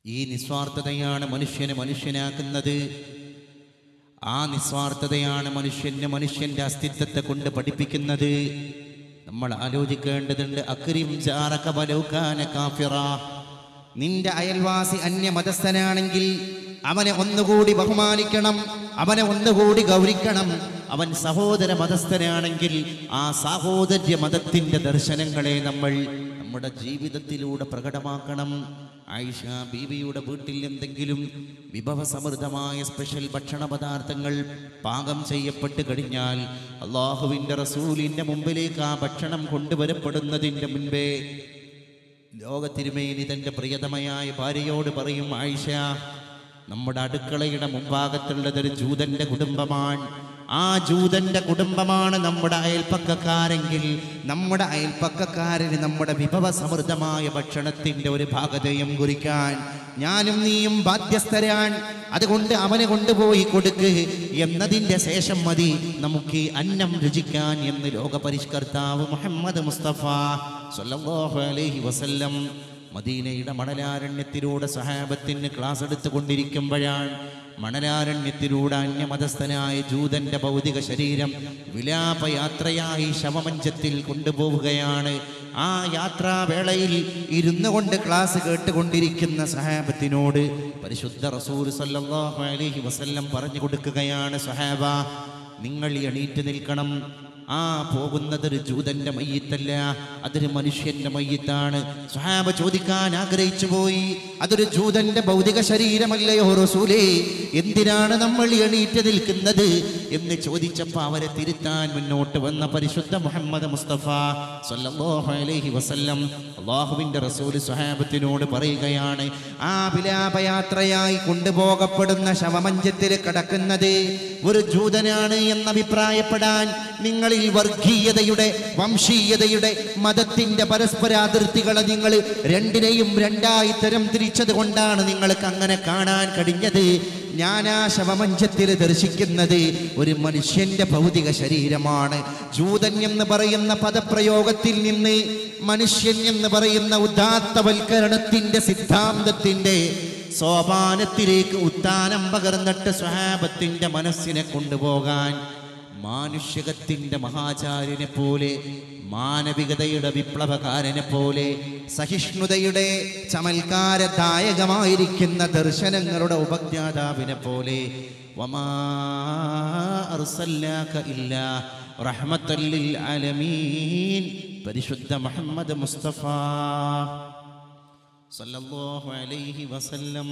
ഈ നിസ്വാർത്ഥതയാണ് മനുഷ്യനെ മനുഷ്യനാക്കുന്നത്. ആ നിസ്വാർത്ഥതയാണ് മനുഷ്യന്റെ അസ്തിത്വത്തെ കൊണ്ട് പഠിപ്പിക്കുന്നത്. നമ്മൾ ആലോചിക്കേണ്ടതുണ്ട്. അക്രിം ജാറക വലൗ കാന കാഫിറ. നിന്റെ അയൽവാസി അന്യമതസ്ഥനാണെങ്കിൽ അവനെ ഒന്നുകൂടി ബഹുമാനിക്കണം, അവനെ ഒന്നുകൂടി ഗൗരിക്കണം. അവൻ സഹോദര മതസ്ഥനാണെങ്കിൽ ആ സാഹോദര്യ മതത്തിന്റെ ദർശനങ്ങളെ നമ്മൾ നമ്മുടെ ജീവിതത്തിലൂടെ പ്രകടമാക്കണം. ആയിഷ ബീവിയുടെ വീട്ടിൽ എന്തെങ്കിലും വിഭവസമൃദ്ധമായ സ്പെഷ്യൽ ഭക്ഷണ പദാർത്ഥങ്ങൾ പാകം ചെയ്യപ്പെട്ട് കഴിഞ്ഞാൽ അള്ളാഹുവിൻ്റെ റസൂലിൻ്റെ മുമ്പിലേക്ക് ആ ഭക്ഷണം കൊണ്ടുവരപ്പെടുന്നതിൻ്റെ മുൻപേ ലോകത്തിരുമേനി തൻ്റെ പ്രിയതമയായ ഭാര്യയോട് പറയും, ആയിഷ, നമ്മുടെ അടുക്കളയുടെ മുൻഭാഗത്തുള്ളതൊരു ജൂതൻ്റെ കുടുംബമാണ്. ആ ജൂതൻ്റെ കുടുംബമാണ് നമ്മുടെ അയൽപ്പക്കക്കാരെങ്കിൽ നമ്മുടെ അയൽപ്പക്കക്കാരന് നമ്മുടെ വിഭവസമൃദ്ധമായ ഭക്ഷണത്തിൻ്റെ ഒരു ഭാഗതയും കുറിക്കാൻ ഞാനും നീയും ബാധ്യസ്ഥരാണ്. അതുകൊണ്ട് അവനെ കൊണ്ടുപോയി കൊടുക്ക് എന്നതിൻ്റെ ശേഷം മതി നമുക്ക് അന്നം രുചിക്കാൻ എന്ന് ലോകപരിഷ്കർത്താവ് മുഹമ്മദ് മുസ്തഫ സ്വല്ലല്ലാഹു അലൈഹി വസല്ലം മദീനയുടെ മണലാരണ്യത്തിലൂടെ സഹാബത്തിന് ക്ലാസ് എടുത്തുകൊണ്ടിരിക്കുമ്പോഴാണ് മണലാരണ്യത്തിലൂടെ അന്യമതസ്ഥനായ ജൂതന്റെ ഭൗതിക ശരീരം വിലാപയാത്രയായി ശവമഞ്ചത്തിൽ കൊണ്ടുപോവുകയാണ്. ആ യാത്രാവേളയിൽ ഇരുന്നു കൊണ്ട് ക്ലാസ് കേട്ടുകൊണ്ടിരിക്കുന്ന സഹാബത്തിനോട് പരിശുദ്ധ റസൂൽ സല്ലല്ലാഹു അലൈഹി വസല്ലം പറഞ്ഞു കൊടുക്കുകയാണ്, സഹാബ, നിങ്ങൾ എണീറ്റ് നിൽക്കണം. ആ പോകുന്നതൊരു ജൂതന്റെ മയ്യിത്തല്ല, അതൊരു മനുഷ്യന്റെ മയ്യിത്താണ്. സ്വഹാബ ചോദിക്കാൻ ആഗ്രഹിച്ചു പോയി, അതൊരു ജൂതന്റെ ഭൗതിക ശരീരമല്ലയോ റസൂലേ, എന്തിനാണ് നമ്മൾ എണീറ്റ് നിൽക്കുന്നത് എന്ന് ചോദിച്ചപ്പോൾ അവരെ തിരുത്താൻ മുന്നോട്ട് വന്ന പരിശുദ്ധ മുഹമ്മദ് മുസ്തഫ സ്വല്ലല്ലാഹു അലൈഹി വസല്ലം അല്ലാഹുവിൻ്റെ റസൂൽ സ്വഹാബത്തിനോട് പറയുകയാണ്, ആ വിലാപയാത്രയായി കൊണ്ടുപോകപ്പെടുന്ന ശവമഞ്ചത്തിൽ കിടക്കുന്നത് ഒരു ജൂതനാണ് എന്നഭിപ്രായപ്പെടാൻ നിങ്ങളിൽ വർഗീയതയുടെ, വംശീയതയുടെ, മതത്തിന്റെ പരസ്പരാതിർത്തികളെ നിങ്ങൾ രണ്ടിനെയും രണ്ടായി തരം തിരിച്ചത് കൊണ്ടാണ് നിങ്ങൾക്ക് അങ്ങനെ കാണാൻ കഴിഞ്ഞത്. ഞാൻ ആ ശവമഞ്ചത്തിൽ ദർശിക്കുന്നത് ഒരു മനുഷ്യന്റെ ഭൗതിക ശരീരമാണ്. ജൂതൻ എന്ന് പറയുന്ന പദപ്രയോഗത്തിൽ നിന്ന് മനുഷ്യൻ എന്ന് പറയുന്ന ഉദാത്തവൽക്കരണത്തിന്റെ സിദ്ധാന്തത്തിന്റെ സോപാനത്തിലേക്ക് ഉത്താനം പകർന്നിട്ട് സ്വഹാബത്തിന്റെ മനസ്സിനെ കൊണ്ടുപോകാൻ മാനുഷികത്തിന്റെ മഹാചാര്യനെ പോലെ, മാനവികതയുടെ വിപ്ലവകാരനെ പോലെ, സഹിഷ്ണുതയുടെ ചമൽക്കാരദായകമായിരിക്കുന്ന ദർശനങ്ങളുടെ ഉപജ്ഞാതാവിനെ പോലെ വമാ അർസൽനാക ഇല്ലാ റഹ്മത്തൽ ലിൽ ആലമീൻ പരിശുദ്ധ മുഹമ്മദ് മുസ്തഫ സല്ലല്ലാഹു അലൈഹി വസല്ലം